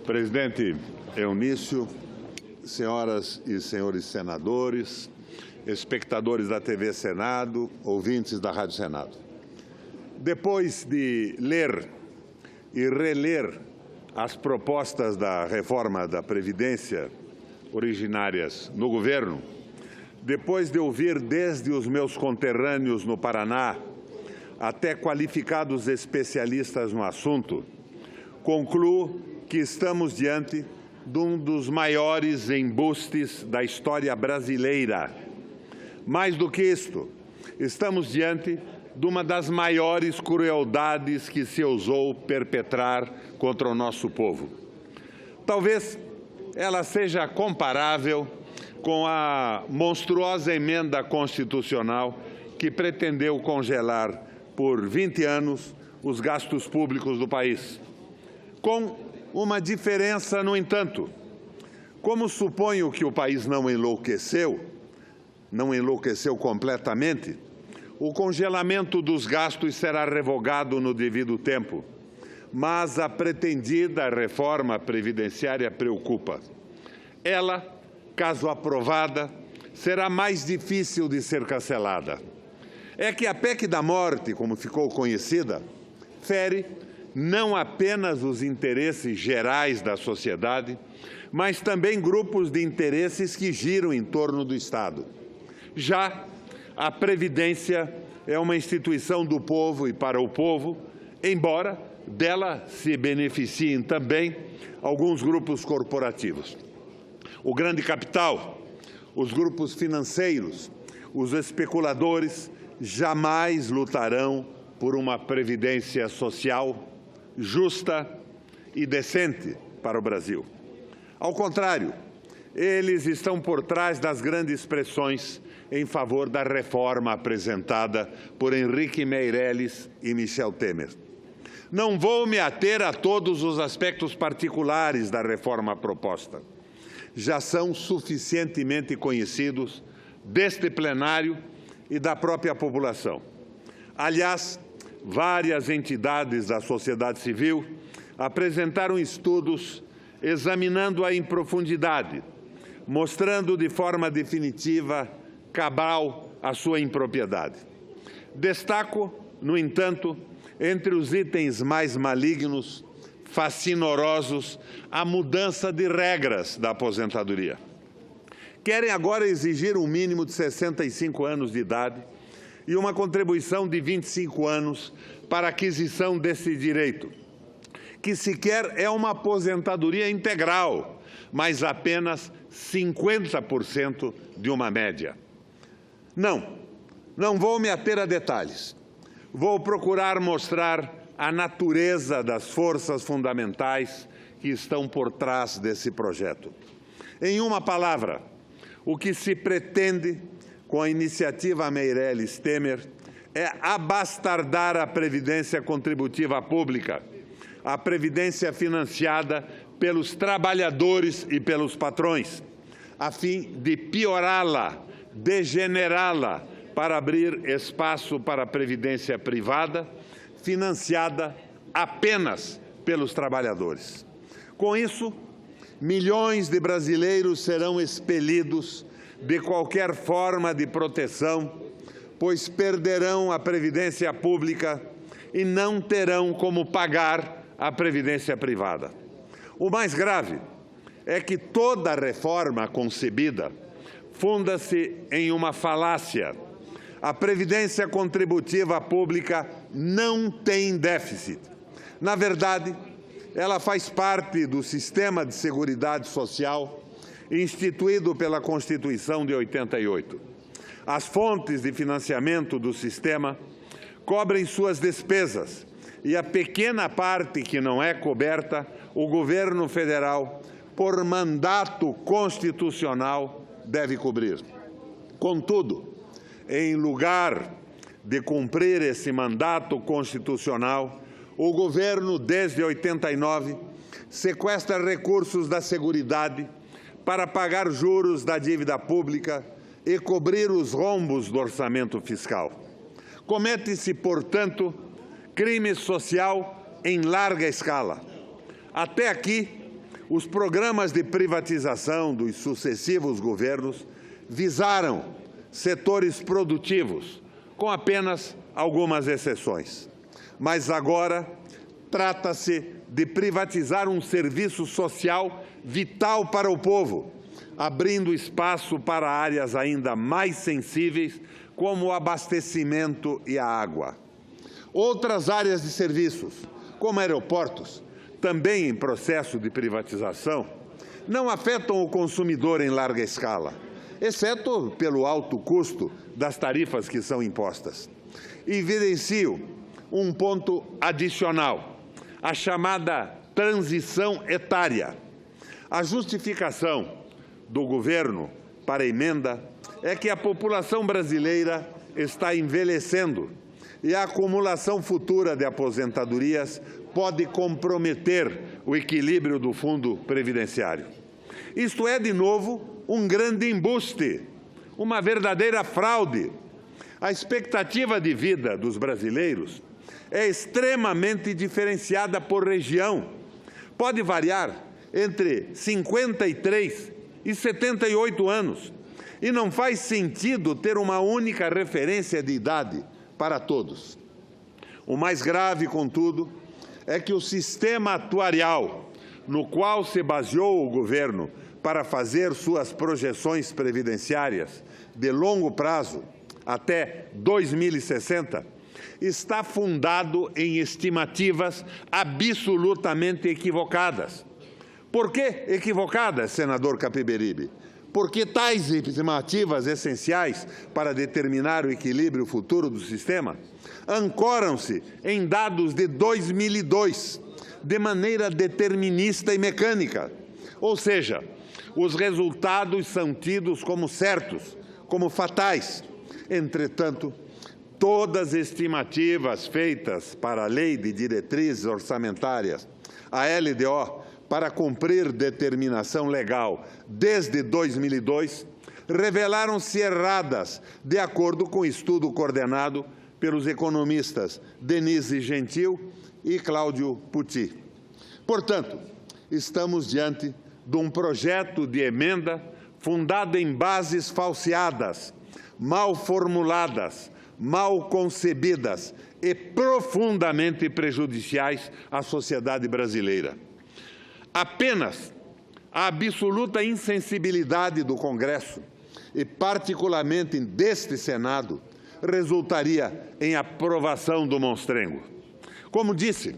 Presidente Eunício, senhoras e senhores senadores, espectadores da TV Senado, ouvintes da Rádio Senado. Depois de ler e reler as propostas da reforma da Previdência originárias no governo, depois de ouvir desde os meus conterrâneos no Paraná até qualificados especialistas no assunto, concluo que estamos diante de um dos maiores embustes da história brasileira. Mais do que isto, estamos diante de uma das maiores crueldades que se ousou perpetrar contra o nosso povo. Talvez ela seja comparável com a monstruosa emenda constitucional que pretendeu congelar por 20 anos os gastos públicos do país. Com uma diferença, no entanto. Como suponho que o país não enlouqueceu completamente, o congelamento dos gastos será revogado no devido tempo, mas a pretendida reforma previdenciária preocupa. Ela, caso aprovada, será mais difícil de ser cancelada. É que a PEC da morte, como ficou conhecida, fere não apenas os interesses gerais da sociedade, mas também grupos de interesses que giram em torno do Estado. Já a Previdência é uma instituição do povo e para o povo, embora dela se beneficiem também alguns grupos corporativos. O grande capital, os grupos financeiros, os especuladores jamais lutarão por uma previdência social justa e decente para o Brasil. Ao contrário, eles estão por trás das grandes pressões em favor da reforma apresentada por Henrique Meirelles e Michel Temer. Não vou me ater a todos os aspectos particulares da reforma proposta. Já são suficientemente conhecidos deste plenário e da própria população. Aliás, várias entidades da sociedade civil apresentaram estudos examinando-a em profundidade, mostrando de forma definitiva, cabal, a sua impropriedade. Destaco, no entanto, entre os itens mais malignos, fascinorosos, a mudança de regras da aposentadoria. Querem agora exigir um mínimo de 65 anos de idade e uma contribuição de 25 anos para a aquisição desse direito, que sequer é uma aposentadoria integral, mas apenas 50% de uma média. Não vou me ater a detalhes. Vou procurar mostrar a natureza das forças fundamentais que estão por trás desse projeto. Em uma palavra, o que se pretende com a iniciativa Meirelles-Temer é abastardar a previdência contributiva pública, a previdência financiada pelos trabalhadores e pelos patrões, a fim de piorá-la, degenerá-la, para abrir espaço para a previdência privada, financiada apenas pelos trabalhadores. Com isso, milhões de brasileiros serão expelidos de qualquer forma de proteção, pois perderão a previdência pública e não terão como pagar a previdência privada. O mais grave é que toda reforma concebida funda-se em uma falácia. A previdência contributiva pública não tem déficit. Na verdade, ela faz parte do sistema de seguridade social instituído pela Constituição de 88. As fontes de financiamento do sistema cobrem suas despesas e a pequena parte que não é coberta, o governo federal, por mandato constitucional, deve cobrir. Contudo, em lugar de cumprir esse mandato constitucional, o governo, desde 89, sequestra recursos da Seguridade para pagar juros da dívida pública e cobrir os rombos do orçamento fiscal. Comete-se, portanto, crime social em larga escala. Até aqui, Os programas de privatização dos sucessivos governos visaram setores produtivos, com apenas algumas exceções. Mas agora trata-se de privatizar um serviço social vital para o povo, abrindo espaço para áreas ainda mais sensíveis, como o abastecimento e a água. Outras áreas de serviços, como aeroportos, também em processo de privatização, não afetam o consumidor em larga escala, exceto pelo alto custo das tarifas que são impostas. Evidencio um ponto adicional, a chamada transição etária. A justificação do governo para a emenda é que a população brasileira está envelhecendo e a acumulação futura de aposentadorias pode comprometer o equilíbrio do fundo previdenciário. Isto é, de novo, um grande embuste, uma verdadeira fraude. A expectativa de vida dos brasileiros é extremamente diferenciada por região. Pode variar entre 53 e 78 anos. E não faz sentido ter uma única referência de idade para todos. O mais grave, contudo, é que o sistema atuarial, no qual se baseou o governo para fazer suas projeções previdenciárias de longo prazo, até 2060, está fundado em estimativas absolutamente equivocadas. Por que equivocadas, senador Capiberibe? Porque tais estimativas essenciais para determinar o equilíbrio futuro do sistema ancoram-se em dados de 2002, de maneira determinista e mecânica. Ou seja, os resultados são tidos como certos, como fatais. Entretanto, todas as estimativas feitas para a Lei de Diretrizes Orçamentárias, a LDO, para cumprir determinação legal desde 2002, revelaram-se erradas, de acordo com o estudo coordenado pelos economistas Denise Gentil e Cláudio Pucci. Portanto, estamos diante de um projeto de emenda fundado em bases falseadas, mal formuladas, mal concebidas e profundamente prejudiciais à sociedade brasileira. Apenas a absoluta insensibilidade do Congresso, e particularmente deste Senado, resultaria em aprovação do monstrengo. Como disse,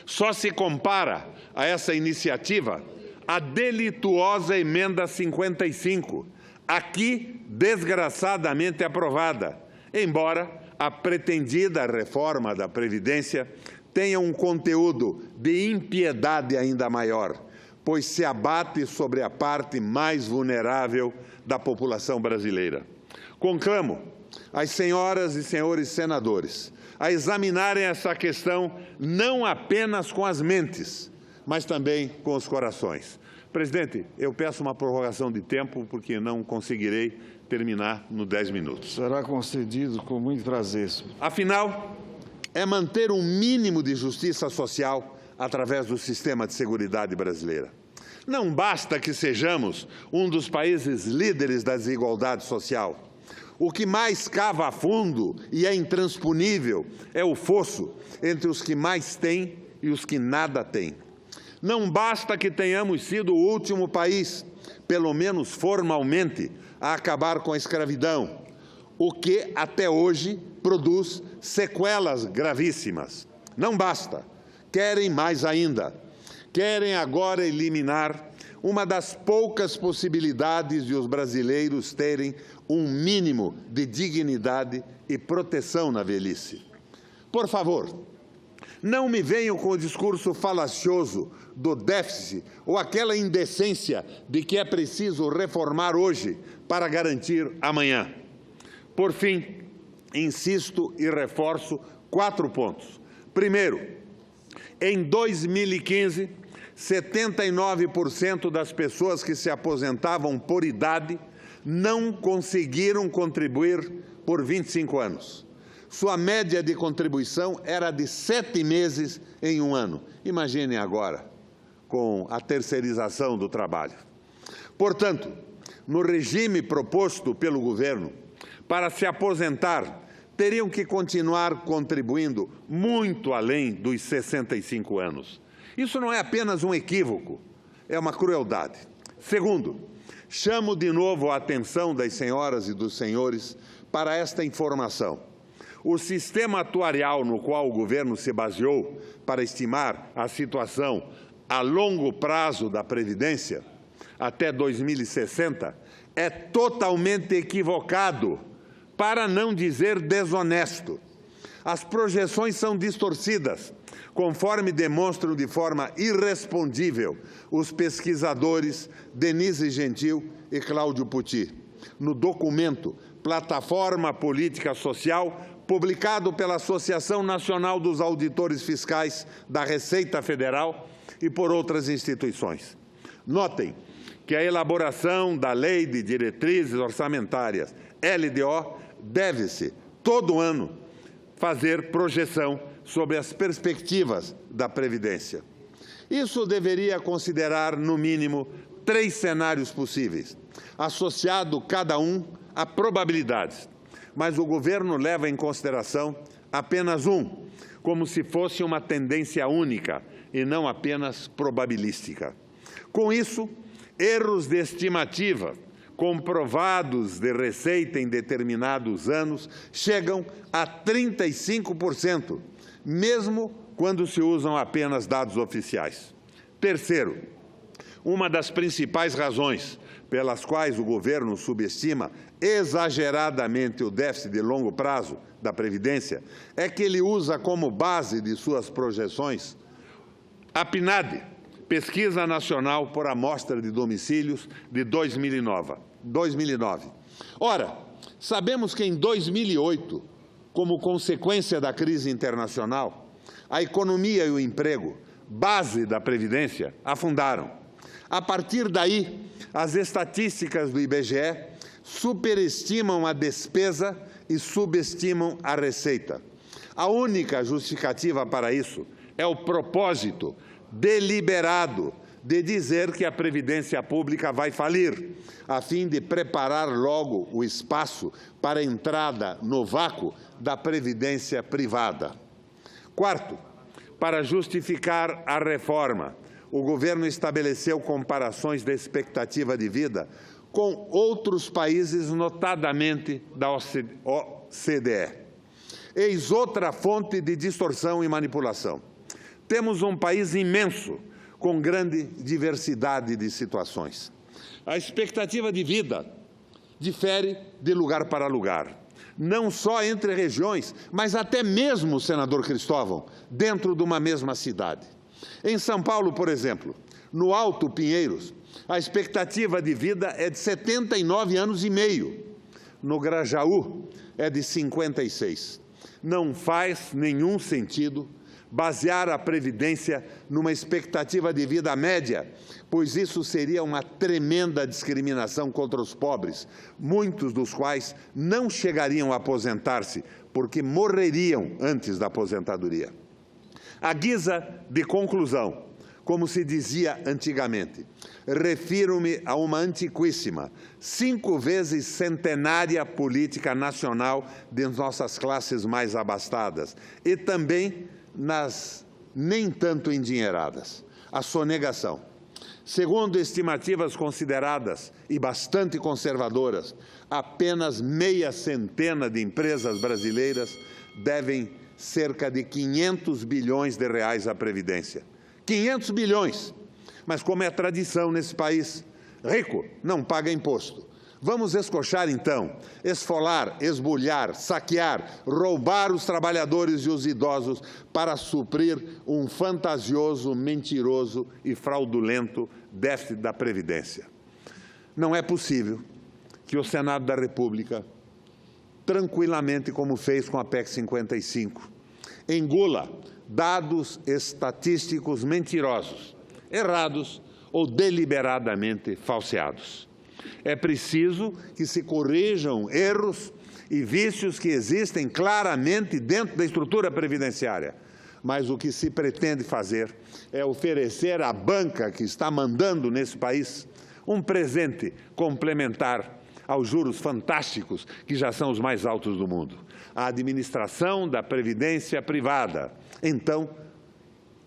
só se compara a essa iniciativa a delituosa emenda 55, aqui desgraçadamente aprovada, embora a pretendida reforma da Previdência tenha um conteúdo de impiedade ainda maior, pois se abate sobre a parte mais vulnerável da população brasileira. Conclamo as senhoras e senhores senadores a examinarem essa questão não apenas com as mentes, mas também com os corações. Presidente, eu peço uma prorrogação de tempo, porque não conseguirei terminar nos 10 minutos. Será concedido com muito prazer. Afinal, é manter um mínimo de justiça social através do sistema de seguridade brasileira. Não basta que sejamos um dos países líderes da desigualdade social. O que mais cava a fundo e é intransponível é o fosso entre os que mais têm e os que nada têm. Não basta que tenhamos sido o último país, pelo menos formalmente, a acabar com a escravidão, o que até hoje produz sequelas gravíssimas. Não basta. Querem mais ainda. Querem agora eliminar uma das poucas possibilidades de os brasileiros terem um mínimo de dignidade e proteção na velhice. Por favor, não me venham com o discurso falacioso do déficit ou aquela indecência de que é preciso reformar hoje para garantir amanhã. Por fim, insisto e reforço 4 pontos. Primeiro, em 2015, 79% das pessoas que se aposentavam por idade não conseguiram contribuir por 25 anos. Sua média de contribuição era de 7 meses em um ano. Imaginem agora com a terceirização do trabalho. Portanto, no regime proposto pelo governo, para se aposentar, teriam que continuar contribuindo muito além dos 65 anos. Isso não é apenas um equívoco, é uma crueldade. Segundo, chamo de novo a atenção das senhoras e dos senhores para esta informação. O sistema atuarial no qual o governo se baseou para estimar a situação a longo prazo da Previdência, até 2060, é totalmente equivocado, para não dizer desonesto. As projeções são distorcidas, conforme demonstram de forma irrespondível os pesquisadores Denise Gentil e Cláudio Pucci, no documento Plataforma Política Social, publicado pela Associação Nacional dos Auditores Fiscais da Receita Federal e por outras instituições. Notem que a elaboração da Lei de Diretrizes Orçamentárias, LDO, deve-se, todo ano, fazer projeção sobre as perspectivas da Previdência. Isso deveria considerar, no mínimo, 3 cenários possíveis, associado cada um a probabilidades, mas o governo leva em consideração apenas um, como se fosse uma tendência única e não apenas probabilística. Com isso, erros de estimativa comprovados de receita em determinados anos chegam a 35%, mesmo quando se usam apenas dados oficiais. Terceiro, uma das principais razões pelas quais o governo subestima exageradamente o déficit de longo prazo da Previdência é que ele usa como base de suas projeções a PNAD, Pesquisa Nacional por Amostra de Domicílios, de 2009. Ora, sabemos que em 2008, como consequência da crise internacional, a economia e o emprego, base da Previdência, afundaram. A partir daí, as estatísticas do IBGE superestimam a despesa e subestimam a receita. A única justificativa para isso é o propósito deliberado de dizer que a Previdência Pública vai falir, a fim de preparar logo o espaço para a entrada no vácuo da Previdência Privada. Quarto, para justificar a reforma, o governo estabeleceu comparações da expectativa de vida com outros países, notadamente da OCDE. Eis outra fonte de distorção e manipulação. Temos um país imenso, com grande diversidade de situações. A expectativa de vida difere de lugar para lugar, não só entre regiões, mas até mesmo, senador Cristóvão, dentro de uma mesma cidade. Em São Paulo, por exemplo, no Alto Pinheiros, a expectativa de vida é de 79 anos e meio. No Grajaú, é de 56. Não faz nenhum sentido basear a Previdência numa expectativa de vida média, pois isso seria uma tremenda discriminação contra os pobres, muitos dos quais não chegariam a aposentar-se, porque morreriam antes da aposentadoria. À guisa de conclusão, como se dizia antigamente, refiro-me a uma antiquíssima, 5 vezes centenária política nacional de nossas classes mais abastadas e também nas nem tanto endinheiradas, a sonegação. Segundo estimativas consideradas e bastante conservadoras, apenas meia centena de empresas brasileiras devem cerca de 500 bilhões de reais à Previdência. 500 bilhões! Mas como é tradição nesse país, rico não paga imposto. Vamos escochar, então, esfolar, esbulhar, saquear, roubar os trabalhadores e os idosos para suprir um fantasioso, mentiroso e fraudulento déficit da Previdência. Não é possível que o Senado da República, tranquilamente como fez com a PEC 55, engula dados estatísticos mentirosos, errados ou deliberadamente falseados. É preciso que se corrijam erros e vícios que existem claramente dentro da estrutura previdenciária. Mas o que se pretende fazer é oferecer à banca que está mandando nesse país um presente complementar aos juros fantásticos, que já são os mais altos do mundo. A administração da previdência privada, então,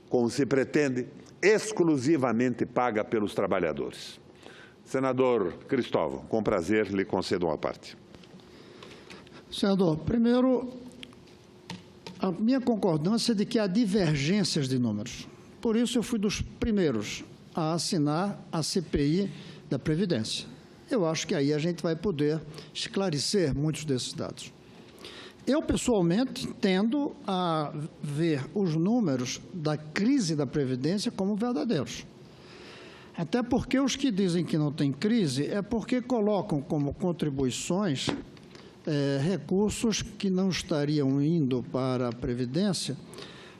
como se pretende, exclusivamente paga pelos trabalhadores. Senador Cristóvão, com prazer, lhe concedo uma parte. Senador, primeiro, a minha concordância é de que há divergências de números. Por isso, eu fui dos primeiros a assinar a CPI da Previdência. Eu acho que aí a gente vai poder esclarecer muitos desses dados. Eu, pessoalmente, tendo a ver os números da crise da Previdência como verdadeiros. Até porque os que dizem que não tem crise é porque colocam como contribuições recursos que não estariam indo para a Previdência,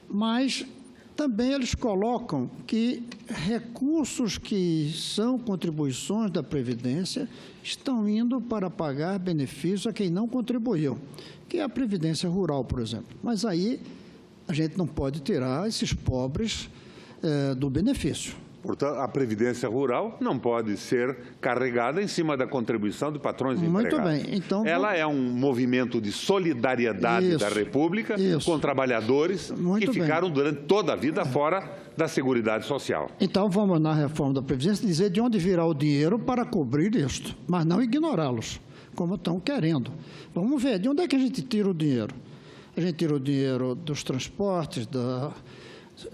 mas também eles colocam que recursos que são contribuições da Previdência estão indo para pagar benefícios a quem não contribuiu, que é a Previdência Rural, por exemplo. Mas aí a gente não pode tirar esses pobres do benefício. Portanto, a Previdência Rural não pode ser carregada em cima da contribuição de patrões e empregados. Muito bem. Então, ela é um movimento de solidariedade da República com trabalhadores que ficaram durante toda a vida fora da Seguridade Social. Então, vamos na reforma da Previdência dizer de onde virá o dinheiro para cobrir isto, mas não ignorá-los, como estão querendo. Vamos ver, de onde é que a gente tira o dinheiro? A gente tira o dinheiro dos transportes,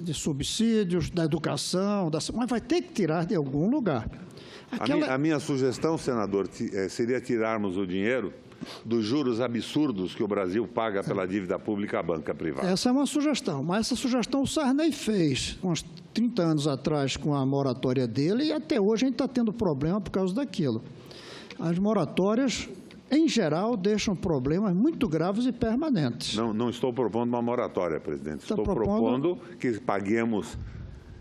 de subsídios, da educação, mas vai ter que tirar de algum lugar. A minha sugestão, senador, seria tirarmos o dinheiro dos juros absurdos que o Brasil paga pela dívida pública à banca privada. Essa é uma sugestão, mas essa sugestão o Sarney fez uns 30 anos atrás com a moratória dele e até hoje a gente está tendo problema por causa daquilo. As moratórias, em geral, deixam problemas muito graves e permanentes. Não estou propondo uma moratória, presidente. Estou propondo que paguemos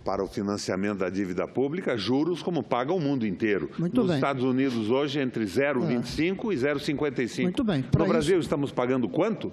para o financiamento da dívida pública juros como paga o mundo inteiro. Nos Estados Unidos, hoje, entre 0,25 e 0,55. Muito bem. No Brasil, estamos pagando quanto?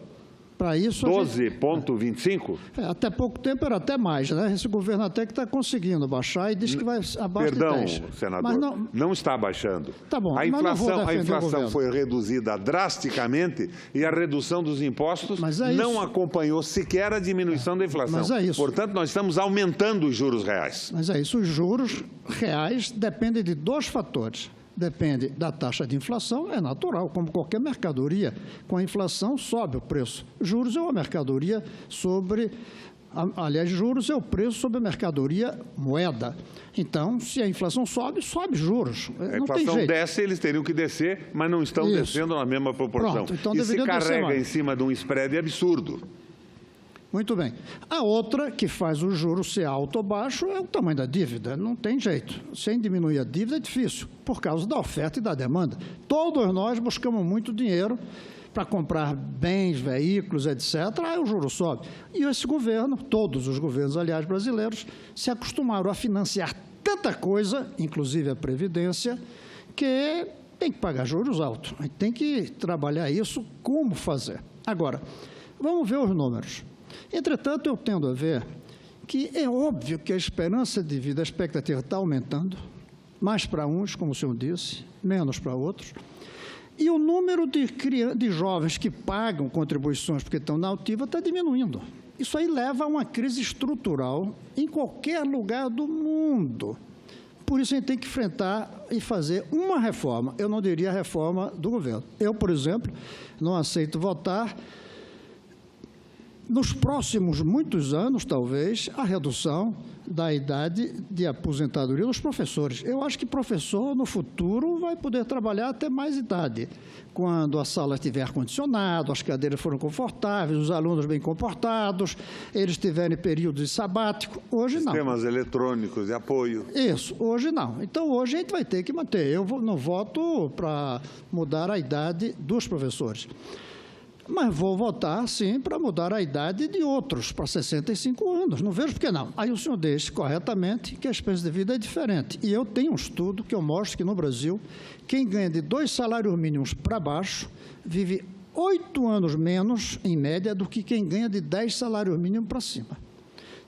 Para isso, 12,25? Até pouco tempo era até mais, né? Esse governo até que está conseguindo baixar e diz que vai abaixo de 10. Perdão, senador, mas não está baixando. Tá bom, a inflação foi reduzida drasticamente e a redução dos impostos não acompanhou sequer a diminuição da inflação. Mas é isso. Portanto, nós estamos aumentando os juros reais. Mas é isso, os juros reais dependem de dois fatores. Depende da taxa de inflação, é natural, como qualquer mercadoria. Com a inflação, sobe o preço. Juros é uma mercadoria sobre... Aliás, juros é o preço sobre a mercadoria moeda. Então, se a inflação sobe, sobe juros. A inflação desce, eles teriam que descer, mas não estão descendo na mesma proporção. Pronto, então e se carrega em cima de um spread absurdo. Muito bem. A outra, que faz o juro ser alto ou baixo, é o tamanho da dívida. Não tem jeito. Sem diminuir a dívida é difícil, por causa da oferta e da demanda. Todos nós buscamos muito dinheiro para comprar bens, veículos, etc., aí o juro sobe. E esse governo, todos os governos, aliás, brasileiros, se acostumaram a financiar tanta coisa, inclusive a Previdência, que tem que pagar juros altos. A gente tem que trabalhar isso, como fazer. Agora, vamos ver os números. Entretanto, eu tendo a ver que é óbvio que a esperança de vida, a expectativa está aumentando, mais para uns, como o senhor disse, menos para outros, e o número de jovens que pagam contribuições porque estão na ativa está diminuindo. Isso aí leva a uma crise estrutural em qualquer lugar do mundo. Por isso, a gente tem que enfrentar e fazer uma reforma. Eu não diria a reforma do governo. Eu, por exemplo, não aceito votar nos próximos muitos anos, talvez, a redução da idade de aposentadoria dos professores. Eu acho que professor, no futuro, vai poder trabalhar até mais idade, quando a sala tiver ar-condicionado, as cadeiras foram confortáveis, os alunos bem comportados, eles tiverem períodos de sabático. Hoje não. Sistemas eletrônicos de apoio. Isso, hoje não. Então, hoje a gente vai ter que manter. Eu não voto para mudar a idade dos professores. Mas vou votar, sim, para mudar a idade de outros, para 65 anos. Não vejo por que não. Aí o senhor diz corretamente que a experiência de vida é diferente. E eu tenho um estudo que eu mostro que no Brasil, quem ganha de 2 salários mínimos para baixo vive 8 anos menos, em média, do que quem ganha de 10 salários mínimos para cima.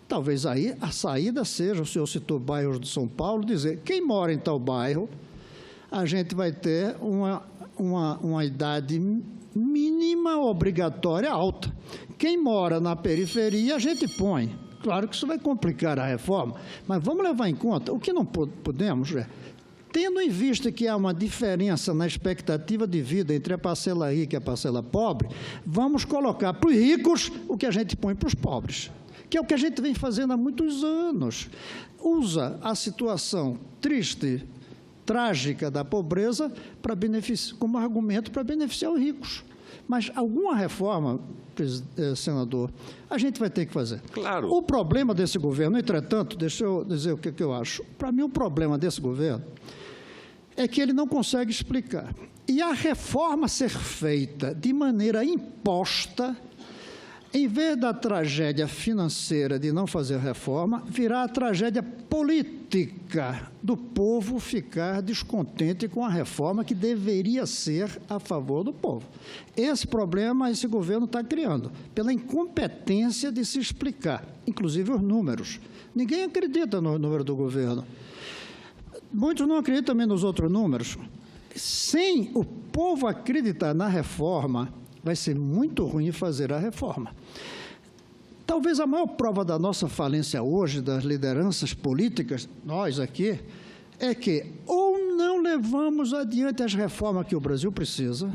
Talvez aí a saída seja, o senhor citou bairros de São Paulo, dizer, quem mora em tal bairro, a gente vai ter uma idade mínima obrigatória alta. Quem mora na periferia, a gente põe. Claro que isso vai complicar a reforma, mas vamos levar em conta, o que não podemos é, tendo em vista que há uma diferença na expectativa de vida entre a parcela rica e a parcela pobre, vamos colocar para os ricos o que a gente põe para os pobres, que é o que a gente vem fazendo há muitos anos. Usa a situação triste, trágica da pobreza como argumento para beneficiar os ricos. Mas alguma reforma, senador, a gente vai ter que fazer. Claro. O problema desse governo, entretanto, deixa eu dizer o que eu acho. Para mim, o problema desse governo é que ele não consegue explicar. E a reforma ser feita de maneira imposta, em vez da tragédia financeira de não fazer reforma, virá a tragédia política do povo ficar descontente com a reforma que deveria ser a favor do povo. Esse problema esse governo está criando, pela incompetência de se explicar, inclusive os números. Ninguém acredita no número do governo. Muitos não acreditam também nos outros números. Sem o povo acreditar na reforma, vai ser muito ruim fazer a reforma. Talvez a maior prova da nossa falência hoje, das lideranças políticas, nós aqui, é que ou não levamos adiante as reformas que o Brasil precisa,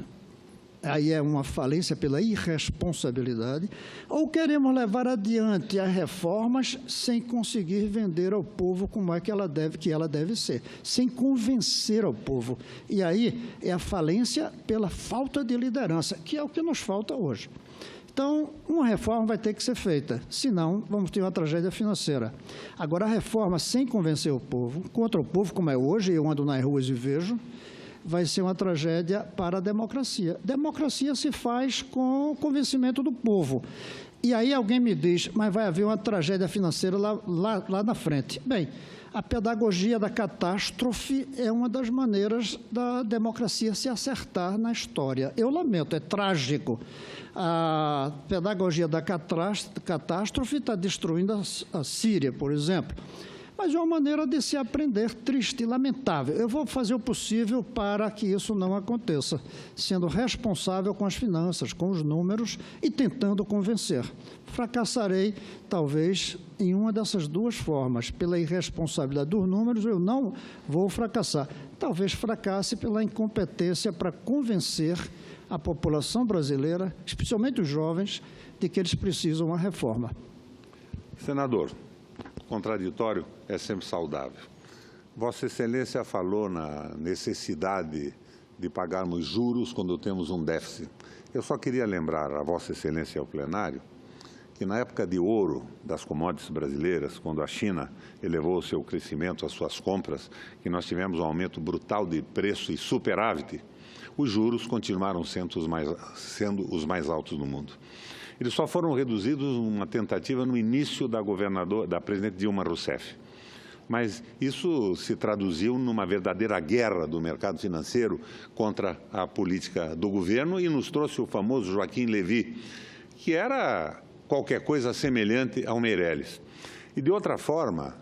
aí é uma falência pela irresponsabilidade, ou queremos levar adiante as reformas sem conseguir vender ao povo como é que ela deve ser, sem convencer ao povo. E aí é a falência pela falta de liderança, que é o que nos falta hoje. Então, uma reforma vai ter que ser feita, senão vamos ter uma tragédia financeira. Agora, a reforma sem convencer o povo, contra o povo, como é hoje, eu ando nas ruas e vejo, vai ser uma tragédia para a democracia. Democracia se faz com o convencimento do povo. E aí alguém me diz, mas vai haver uma tragédia financeira lá na frente. Bem, a pedagogia da catástrofe é uma das maneiras da democracia se acertar na história. Eu lamento, é trágico. A pedagogia da catástrofe está destruindo a Síria, por exemplo. Mas é uma maneira de se aprender triste e lamentável. Eu vou fazer o possível para que isso não aconteça, sendo responsável com as finanças, com os números e tentando convencer. Fracassarei, talvez, em uma dessas duas formas. Pela irresponsabilidade dos números, eu não vou fracassar. Talvez fracasse pela incompetência para convencer a população brasileira, especialmente os jovens, de que eles precisam de uma reforma. Senador, contraditório é sempre saudável. Vossa Excelência falou na necessidade de pagarmos juros quando temos um déficit. Eu só queria lembrar a Vossa Excelência e ao plenário que na época de ouro das commodities brasileiras, quando a China elevou o seu crescimento, as suas compras, que nós tivemos um aumento brutal de preço e superávit, os juros continuaram sendo os mais altos do mundo. Eles só foram reduzidos numa tentativa no início da presidente Dilma Rousseff. Mas isso se traduziu numa verdadeira guerra do mercado financeiro contra a política do governo e nos trouxe o famoso Joaquim Levy, que era qualquer coisa semelhante ao Meirelles. E, de outra forma,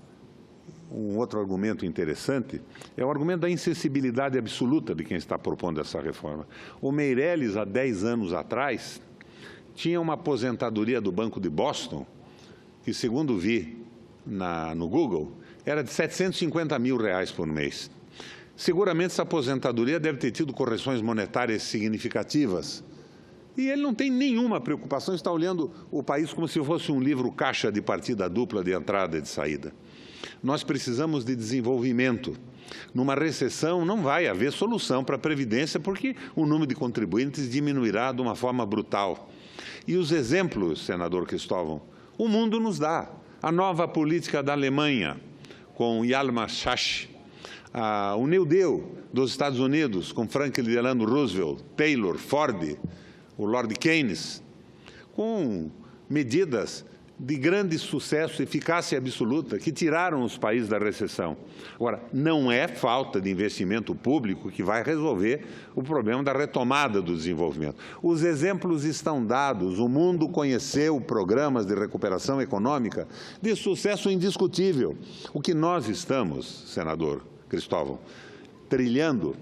um outro argumento interessante é o argumento da insensibilidade absoluta de quem está propondo essa reforma. O Meirelles, há 10 anos atrás, tinha uma aposentadoria do Banco de Boston, que, segundo vi no Google, era de R$750 mil por mês. Seguramente essa aposentadoria deve ter tido correções monetárias significativas. E ele não tem nenhuma preocupação, está olhando o país como se fosse um livro caixa de partida dupla de entrada e de saída. Nós precisamos de desenvolvimento. Numa recessão não vai haver solução para a Previdência, porque o número de contribuintes diminuirá de uma forma brutal. E os exemplos, senador Cristóvão, o mundo nos dá. A nova política da Alemanha, com Hjalmar Schacht, o New Deal dos Estados Unidos, com Franklin Delano Roosevelt, Taylor, Ford, o Lord Keynes, com medidas de grande sucesso, eficácia absoluta, que tiraram os países da recessão. Agora, não é falta de investimento público que vai resolver o problema da retomada do desenvolvimento. Os exemplos estão dados, o mundo conheceu programas de recuperação econômica de sucesso indiscutível. O que nós estamos, senador Cristóvão, trilhando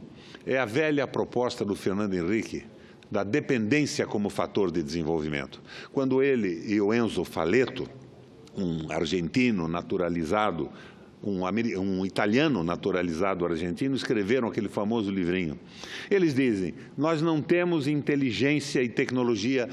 é a velha proposta do Fernando Henrique, da dependência como fator de desenvolvimento. Quando ele e o Enzo Faleto, um argentino naturalizado, um italiano naturalizado argentino, escreveram aquele famoso livrinho. Eles dizem, nós não temos inteligência e tecnologia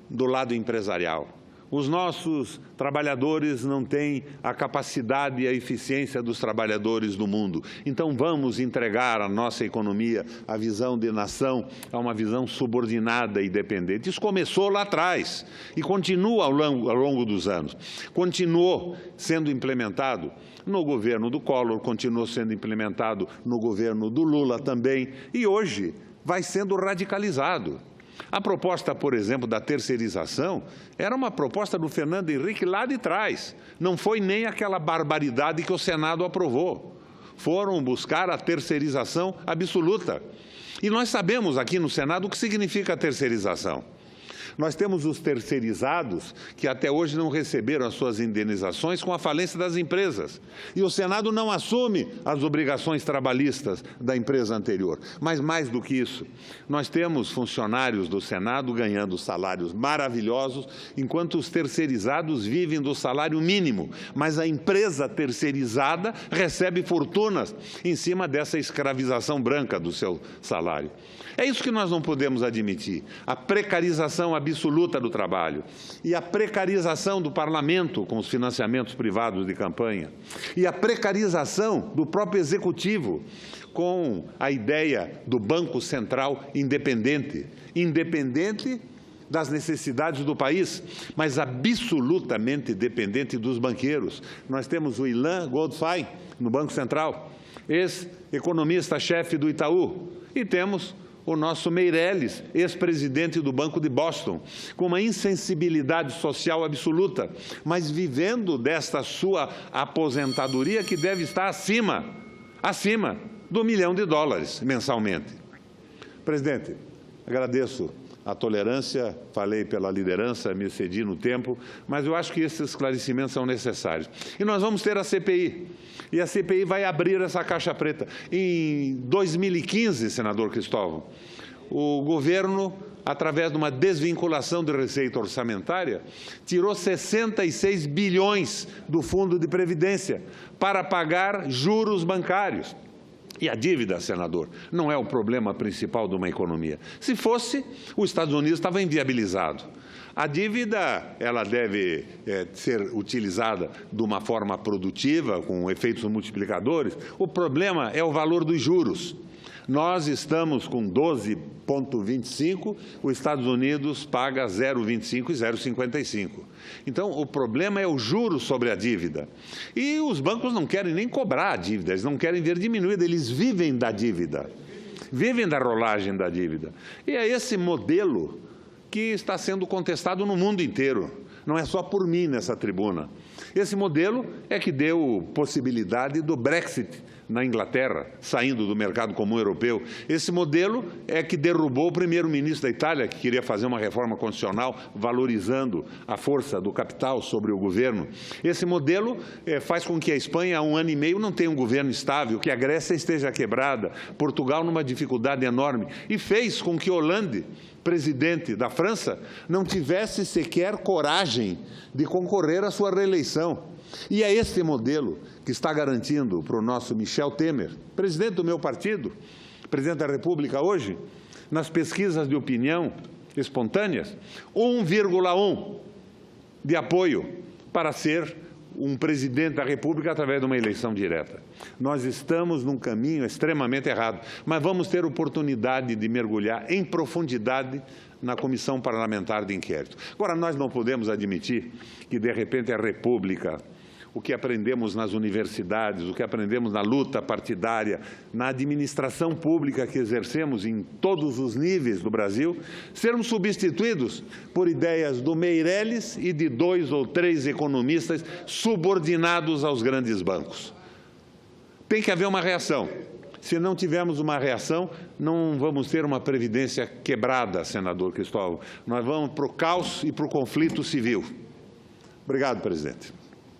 do lado empresarial. Os nossos trabalhadores não têm a capacidade e a eficiência dos trabalhadores do mundo. Então, vamos entregar a nossa economia, a visão de nação, a uma visão subordinada e dependente. Isso começou lá atrás e continua ao longo dos anos. Continuou sendo implementado no governo do Collor, continuou sendo implementado no governo do Lula também, e hoje vai sendo radicalizado. A proposta, por exemplo, da terceirização, era uma proposta do Fernando Henrique lá de trás. Não foi nem aquela barbaridade que o Senado aprovou. Foram buscar a terceirização absoluta. E nós sabemos aqui no Senado o que significa a terceirização. Nós temos os terceirizados que até hoje não receberam as suas indenizações com a falência das empresas. E o Senado não assume as obrigações trabalhistas da empresa anterior. Mas mais do que isso, nós temos funcionários do Senado ganhando salários maravilhosos, enquanto os terceirizados vivem do salário mínimo. Mas a empresa terceirizada recebe fortunas em cima dessa escravização branca do seu salário. É isso que nós não podemos admitir, a precarização absoluta do trabalho e a precarização do parlamento com os financiamentos privados de campanha e a precarização do próprio executivo com a ideia do Banco Central independente, independente das necessidades do país, mas absolutamente dependente dos banqueiros. Nós temos o Ilan Goldfein no Banco Central, ex-economista-chefe do Itaú, e temos o nosso Meirelles, ex-presidente do Banco de Boston, com uma insensibilidade social absoluta, mas vivendo desta sua aposentadoria que deve estar acima do $1 milhão mensalmente. Presidente, agradeço a tolerância, falei pela liderança, me excedi no tempo, mas eu acho que esses esclarecimentos são necessários. E nós vamos ter a CPI, e a CPI vai abrir essa caixa preta. Em 2015, senador Cristóvão, o governo, através de uma desvinculação de receita orçamentária, tirou 66 bilhões do Fundo de Previdência para pagar juros bancários. E a dívida, senador, não é o problema principal de uma economia. Se fosse, os Estados Unidos estava inviabilizado. A dívida, ela deve ser utilizada de uma forma produtiva, com efeitos multiplicadores. O problema é o valor dos juros. Nós estamos com 12,25, os Estados Unidos paga 0,25 e 0,55. Então, o problema é o juro sobre a dívida. E os bancos não querem nem cobrar a dívida, eles não querem ver diminuída, eles vivem da dívida, vivem da rolagem da dívida. E é esse modelo que está sendo contestado no mundo inteiro, não é só por mim nessa tribuna. Esse modelo é que deu possibilidade do Brexit na Inglaterra, saindo do mercado comum europeu. Esse modelo é que derrubou o primeiro-ministro da Itália, que queria fazer uma reforma constitucional valorizando a força do capital sobre o governo. Esse modelo faz com que a Espanha, há 1 ano e meio, não tenha um governo estável, que a Grécia esteja quebrada, Portugal numa dificuldade enorme, e fez com que Hollande, presidente da França, não tivesse sequer coragem de concorrer à sua reeleição. E é esse modelo que está garantindo para o nosso Michel Temer, presidente do meu partido, presidente da República hoje, nas pesquisas de opinião espontâneas, 1,1 de apoio para ser um presidente da República através de uma eleição direta. Nós estamos num caminho extremamente errado, mas vamos ter oportunidade de mergulhar em profundidade na Comissão Parlamentar de Inquérito. Agora, nós não podemos admitir que, de repente, a República, o que aprendemos nas universidades, o que aprendemos na luta partidária, na administração pública que exercemos em todos os níveis do Brasil, sermos substituídos por ideias do Meirelles e de 2 ou 3 economistas subordinados aos grandes bancos. Tem que haver uma reação. Se não tivermos uma reação, não vamos ter uma previdência quebrada, senador Cristóvão. Nós vamos para o caos e para o conflito civil. Obrigado, presidente.